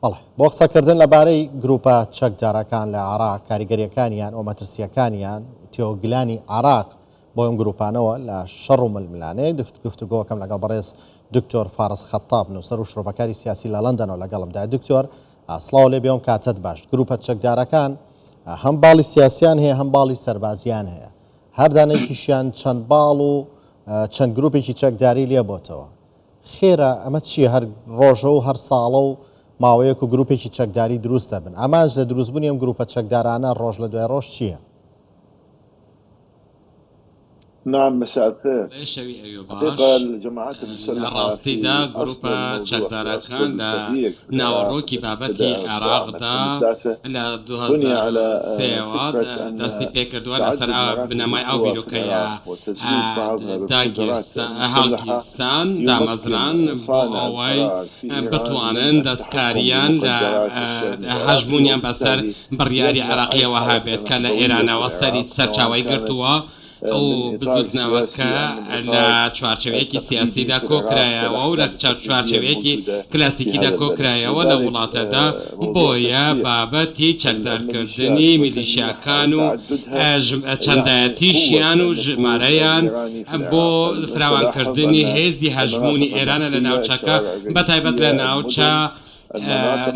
بەڵێ بۆ قسەکردن لەبارەی گروپە چەکدارەکان لە عێراق کاریگەریەکانیان و مەترسیەکانیان تێوەگلانی عێراق بۆ ئەم گروپانەوە لە شەڕ و ململانەیە گفتوگۆکەم لەگەڵ بەڕێز دکتۆر فارس خەتاب نووسەر و شرۆڤەکاری سیاسی لە لەندەنەوە لەگەڵمدا. دکتۆر سڵاو لێ بێم کاتت باش. گروپە چەکدارەکان هەم باڵی سیاسیان هەیە هەم باڵی سەربازیان هەیە، هەردانێکیشیان چەند باڵ و چەند گروپێکی چەکداری لێ بۆتەوە. خێرە ئەمە چییە؟ هەر ڕۆژە و هەر ساڵە و ماوەیەک و گروپێکی چەکداری دروست دەبن. ئەمانش لە دروستبوونی ئەم گروپە چەکدارانە ڕۆژ لە دوای ڕۆژ چییە؟ نعم مساء الخير. شەوی ئەوێ باش لە ڕاستیدا گروپە چەکدارەکان لە ناوەڕۆکی بابەتی عێراقدا لە 2023 دەستی پێکردووە لەسەر بنەمای ئەو بیرۆکەیە هەڵگیرستان دامەزران بۆ ئەوەی بتوانن دەستکاریان لە هەژمونیان بەسەر بڕیاری عێراقیەوە هەبێت کە لە ئێرانەوە سەرچاوی گرتووە ئەو بزوتنەوەکە لە چوارچەوەیەکی سیاسیدا کۆکرایەوە و لە چوارچەوەیەکی کلاسیکیدا کۆکرایەوە لە وڵاتەدا بۆیە بابەتی چەکدارکردنی میلیشیاکان و چەندایەتیشیان و ژمارەیان بۆ فراوانکردنی هێزی هەژمونی ئێرانە لە ناوچەکە بەتایبەت لە ناوچە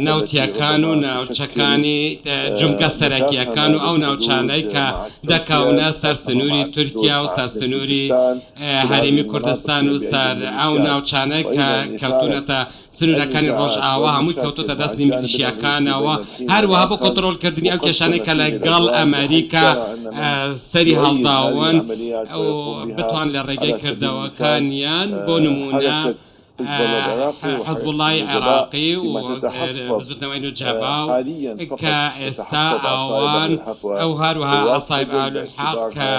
ناوتیەکان و ناوچەکانی جمگە سەرەکیەکان و ئەو ناوچانەی کە دەکەونە سەر سنووری تورکیا و سەر سنووری هەرێمی کوردستان و سەر ئەو ناوچانەی کە کەوتونەتە سنوورەکانی ڕۆژئاوا هەمووی کەوتوتە دەستی میلیشیاکانەوە، هەروەها بۆ کۆنتڕۆلکردنی ئەو کێشانەی کە لەگەڵ ئەمریکا سەری هەڵداون و بتوان لە ڕێگەی کردەوەکانیان بۆ نمونە حزب الله عێراقی و بزوتنەوەی نوجەباو کە ئێستا ئەوان ئەو هەروەها ئەسایب ئالحەق کە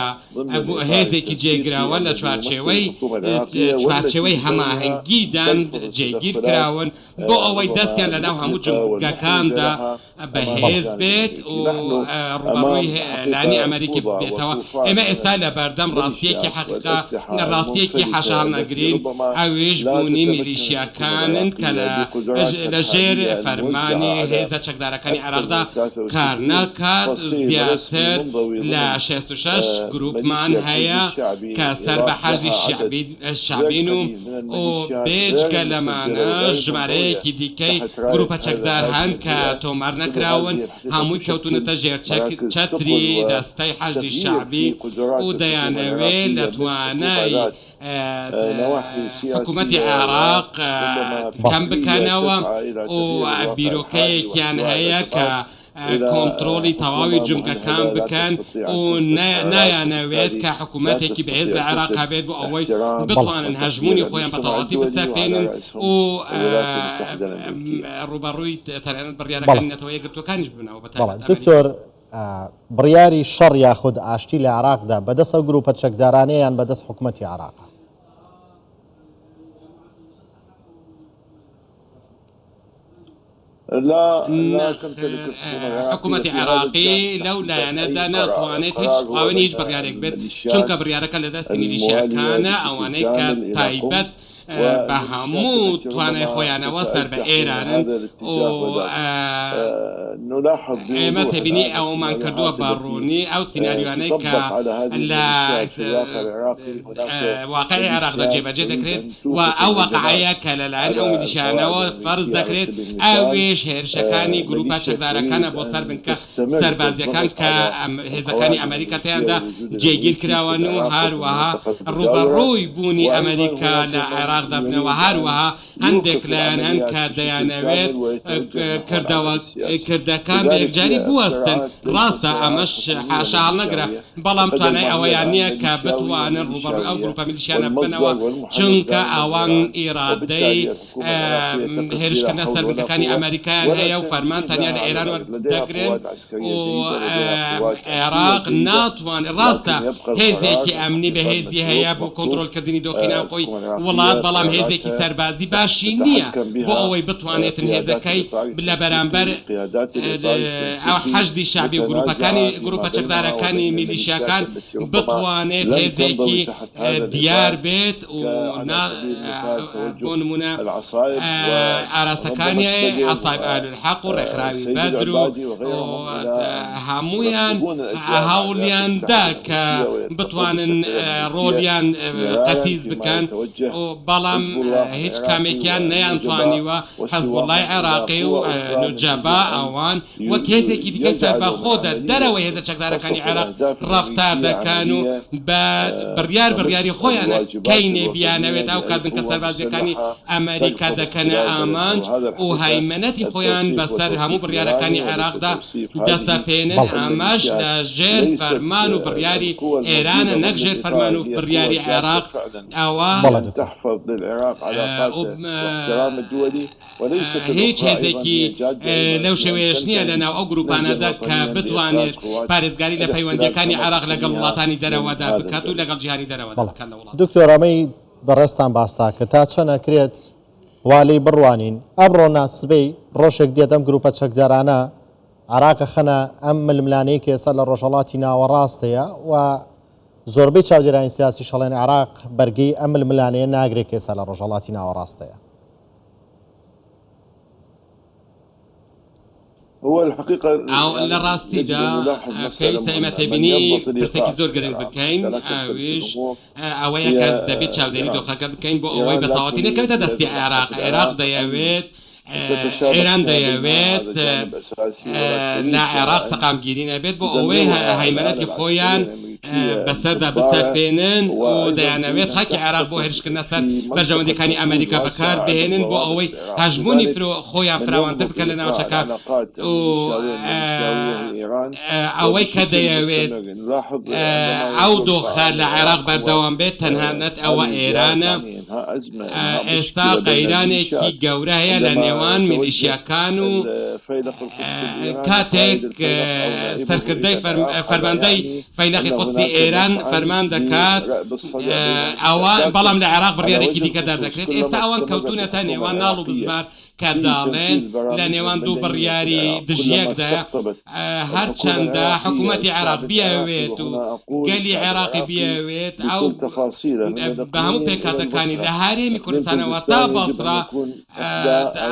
هێزێکی جێگراوە لە چوارچێوەی هەماهەنگیدان جێگیر کراون بۆ ئەوەی دەستیان لە ناو هەموو جمگەکاندا بەهێز بێت و ڕوبەڕووی لانی ئەمریکی بێتەوە. ئێمە ئێستا لە بەردەم ڕاستیەکی حەقیقا ڕاستیەکی حەشار نەگرین، ئەوێش بوونی میلیشیاکانن کە لە ژێر فەرمانی هێزە چەکدارەکانی عێراقدا کار ناکات. زیاتر لە 66 گروپمان هەیە کە سەر بە حەزی شعبین و بێجگە لەمانە ژمارەیەکی دیکەی گروپە چەکدار هەن کە تۆمار نەکراون، هەمووی کەوتونەتە ژێر چەتری دەستەی حەزی شعبی و دەیانەوێت لە توانای حکوومەتی عێراق کەم بکەنەوە و بیرۆکەیەکیان هەیە کە کۆنتڕۆلی تەواوی جمگەکان بکەن و نایانەوێت کە حکوومەتێکی بەهێز لە عێراق هەبێت بۆ ئەوەی بتوانن هەژمونی خۆیان بەتەواتی بسەپێنن و ڕوبەڕووی تەنانەت بڕیارەکانی نەتەوەیە گرتوەکانیش بنەوە. دکتۆر بڕیاری شەڕ یاخود ئاشتی لە عێراقدا بەدەست ئەو گروپە چەکدارانەیان بەدەست حکوومەتی عێراق؟ حکوومەتی عێراقی لەو لایەنەدا ناتوانێت هیچ ئەوەی هیچ بڕیارێک بێت، چونکە بڕیارەکە لە دەستی میلیشیاکانە ئەوانەی کە تایبەت بە هەموو توانای خۆیانەوە سەر بە ئێرانن و ئێمە تێبینی ئەومان کردووە بەڕوونی ئەو سیناریوانەی کە لە واقعی عێراقدا جێبەجێ دەکرێت و ئەو واقعەیە کە لەلایەن ئەو میلیشیانەوە فەرز دەکرێت ئەوێش هێرشەکانی گروپە چەکدارەکانە بۆ سەر بن کە سەربازیەکان کە هێزەکانی ئەمریکا تیاندا جێگیر کراون و هەروەها ڕوبەڕووی بوونی ئەمریکا لە عێراق دەبنەوە. هەروەها هەندێک لایەن هەن کە دەیانەوێت کردەکان بە یەکجاری بوەستن. ڕاستە ئەمەش حاشا هەڵنەگرە، بەڵام توانای ئەوەیان نییە کە بتوانن ڕوبەڕووی ئەو گروپە میلیشیانە بنەوە، چونکە ئەوان ئیرادەی هێرشکردنە سەربەکانی ئەمریکایان هەیە و فەرمان تەنیا لە ئێران وەردەگرن و عێراق ناتوانێت. ڕاستە هێزێکی ئەمنی بەهێزی هەیە بۆ کۆنتڕۆلکردنی دۆخی ناوخۆی وڵات، بەڵام هێزێکی سەربازی باشی نییە بۆ ئەوەی بتوانێتن هێزەکەی لە بەرامبەر ئەو حەشدی شعبی و گروپە چەکدارەکانی میلیشیاکان بتوانێت هێزێکی دیار بێت و بۆ نمونە ئاراستەکانی عەسایب ئاهلولحەق و ڕێکخراوی بەدر و هەموویان هەوڵیاندا کە بتوانن ڕۆلیان قەتیز بکەن بەڵام هیچ کامێکیان نەیانتوانیوە حەزبوڵای عێراقی و نوجەبا ئەوان وەک هێزێکی دیکەی سەربەخۆدا دەرەوەی هێزە چەکدارەکانی عێراق ڕەفتار دەکەن و بە بڕیاری خۆیانە کەینێ بیانەوێت ئەو کات بنکە سەربازیەکانی ئەمریکا دەکەنە ئامانج و هایمەنەتی خۆیان بەسەر هەموو بڕیارەکانی عێراقدا دەسەپێنن ئەمەش لە ژێر فەرمان و بڕیاری ئێرانە نەک ژێر فەرمان و بڕیاری عێراق ئەوە هیچ هێزێکی لەو شێوەیەش نییە لەناو ئەو گروپانەدا کە بتوانێت پارێزگاری لە پەیوەندیەکانی عێراق لەگەڵ وڵاتانی دەرەوەدا بکات و لەگەڵ جیهانی دەرەوەدا بکات لە وڵات. دکتۆر ئەمەی بەڕێستان باستا کە تا چەنەکرێت والی بڕوانین ئەمڕۆ ناسبەی ڕۆژێک دێت ئەم گروپە چەکدارانە عێراقە خەنە ئەم ململانەی کە ئێستا لە ڕۆژهەڵاتی ناوەڕاستەیە و زۆربەی چاودێرانی سیاسی شەڵێن عێراق بەرگەی ئەم ململانەیە ناگرێت کە ئێستا لە ڕۆژهەڵاتی ناوەڕاستەیە. لە ڕاستیدا پێویستە ئێمە تێبینی پرسێکی زۆر گرنگ بکەین ئەویش ئەوەیە کە دەبێت چاودێری دۆخەکە بکەین بۆ ئەوەی بەتەواوەتی نەکەوێتە دەستی عێراق دەیەوێت ئێران دەیەوێت لە عێراق سەقامگیری نەبێت بۆ ئەوەی هەیمەنەتی خۆیان بەسەردا بسەپێنن و دەیانەوێت خاکی عێراق بۆ هێرشکردنە سەر بەرژەوەندەکانی ئەمریکا بەکار بهێنن بۆ ئەوەی هەژمونی خۆیان فراوانتر بکەن لە ناوچەکە و ئەوەی کە دەیەوێت ئەو دۆخە لە عێراق بەردەوام بێت تەنها نەت ئەوە ئێرانە ئێستا قەیرانێکی گەورە هەیە لە نێوان میلیشیاکان و کاتێک سەرکردەی فەرماندەی فەیلەقی قودسی ئێران فەرمان دەکات ئەوە بەڵام لە عێراق بڕیارێکی دیکە دەردەکرێت ئێستا ئەوان کەوتونەتە نێوان ناڵ و بزمار کە داڵێن لە نێوان دوو بڕیاری دژیەکدا هەرچەندە حکوومەتی عێراق بیاوێت و گەلی عێراقی بیاوێت ئەو بە هەموو پێکاتەکانی لە هەرێمی کوردستانەوە تا بەسڕا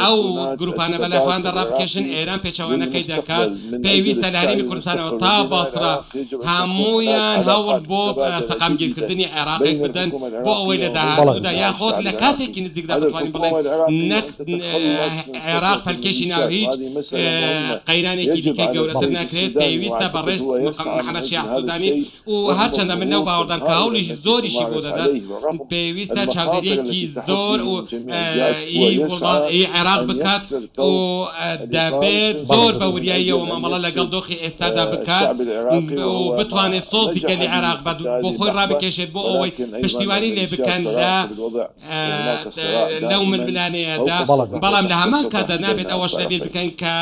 ئەو گروپانە بەلایخۆیان دەڕابکێشن ئێران پێچەوانەکەی دەکات پێویستە لە هەرێمی کوردستانەوە تا بەسڕا هەموویان هەوڵ بۆ سەقامگیرکردنی عێراقێک بدەن بۆ ئەوەی لە داهاتوودا یاخۆت لە کاتێکی نزیکدا بتوانین بڵێن نەک عێراق پەلکێشی ناو هیچ قەیرانێکی دیکەی گەورەتر ناکرێت پێویستە بەڕێز محەممەد شیاع سوودانی و هەرچەندە من لەو باوەڕدان کە هەوڵیشی زۆریشی بۆ دەدات پێویستە چاودێریەکی زۆر و عێراق بکات و دەبێت زۆر بە وریاییەوە مامەڵە لەگەڵ دۆخی ئێستادا بکات و بتوانێت سۆزی گەلی عێراق بۆ خۆی ڕابکێشێت بۆ ئەوەی پشتیوانی لێ بکەن لەو ململانەیەدا بەڵام لە هەمان کاتدا نابێت ئەوەش لەبیر بکەین کە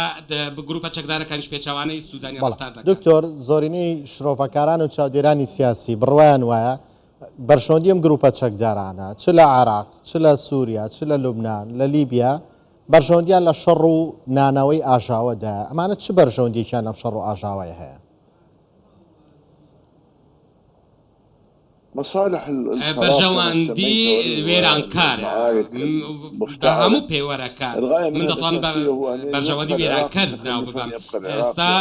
گروپە چەکدارەکانی پێچەوانەی سوودانی ڕفتار دەکەن. دکتۆر زۆرینەی شرۆڤەکاران و چاودێرانی سیاسی بڕوایان وایە بەرژەوەندی ئەم گروپە چەکدارانە چ لە عێراق چ لە سووریا چ لە لوبنان لە لیبیا بەرژەوەندیان لە شەڕ و نانەوەی ئاژاوەدا ئەمانە چ بەرژەوەندێکیان لەم شەڕ و ئاژاوەیە هەیە؟ بەرژەوەندی وێرانکارە بە هەموو پێوەرەکان من دەتوان بەرژەوەندی وێرانکەر ناو ببەم ئێستا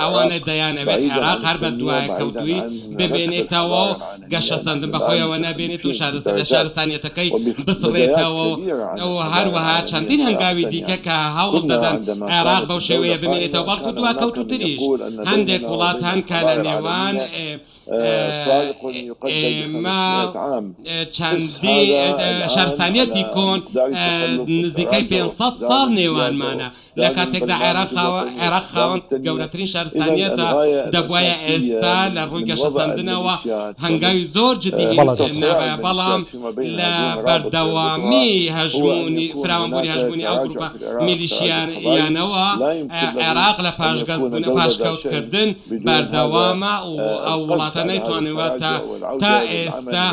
ئەوانە دەیانەوێت عێراق هەر بە دوایە کەوتووی ببێنێتەوە و گەشە سەندن بەخۆیەوە نەبێنێت و لە شارستانیەتەکەی بسڕێتەوە و هەروەها چەندین هەنگاوی دیکە کە هەوڵ دەدەن عێراق بەو شێوەیە بمێنێتەوە بەڵکو دوا کەوتوتریش هەندێک وڵات هەن کە لە نێوان ئێمە چەندی شارستانیەتی کۆن نزیکەی 500 ساڵ نێوانمانە لە کاتێکدا عێراق خاوەن گەورەترین شارستانیەتە دەبوایە ئێستا لە ڕووی گەشەسەندنەوە هەنگاوی زۆر جدی نابایە بەڵام لە بەردەوامی هەژمونی فراوانبوونی هەژمونی ئەو گروپە میلیشیانەوە عێراق لە پاشگەزبوون پاشکەوتکردن بەردەوامە و ئەو وڵاتە نەیتوانێت تا ئێستا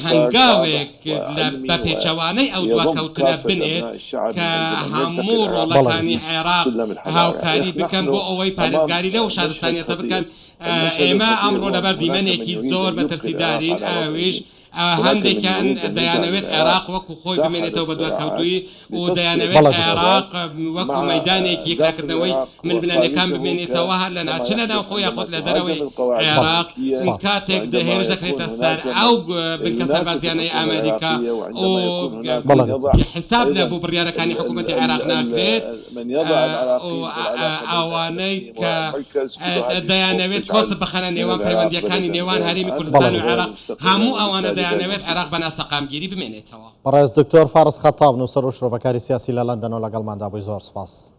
هەنگاوێک بە پێچەوانەی ئەو دواکەوتنە بنێت کە هەموو ڕۆڵەکانی عێراق هاوکاری بکەن بۆ ئەوەی پارێزگاری لەو شارستانیەتە بکەن. ئێمە ئەمڕۆ لەبەر دیمەنێکی زۆر بەترسیدارین، ئاویش هەندێکیان دەیانەوێت عێراق وەکو خۆی بمێنێتەوە بە دواکەوتووی و دەیانەوێت عێراق وەکو مەیدانێکی یەکلاکردنەوەی ململانەکان بمێنێتەوە هەر لە ناو چ لە ناو خۆی یاخود لە دەرەوەی عێراق کاتێک هێرش دەکرێتە سەر ئەو بنکە سەربازیانەی ئەمریکا و حساب لە بوو بڕیارەکانی حکوومەتی عێراق ناکرێت ئەوانەی کە دەیانەوێت کۆس بخەنە نێوان پەیوەندیەکانی نێوان هەرێمی کوردستان و عێراق هەموو ئەوانە دەیانەوێت عێراق بە ناسەقامگیری بمێنێتەوە. بەڕێز دکتۆر فارس خەتاب نووسەر و شرۆڤەکاری سیاسی لە لەندەنەوە لەگەڵماندا بووی، زۆر سپاس.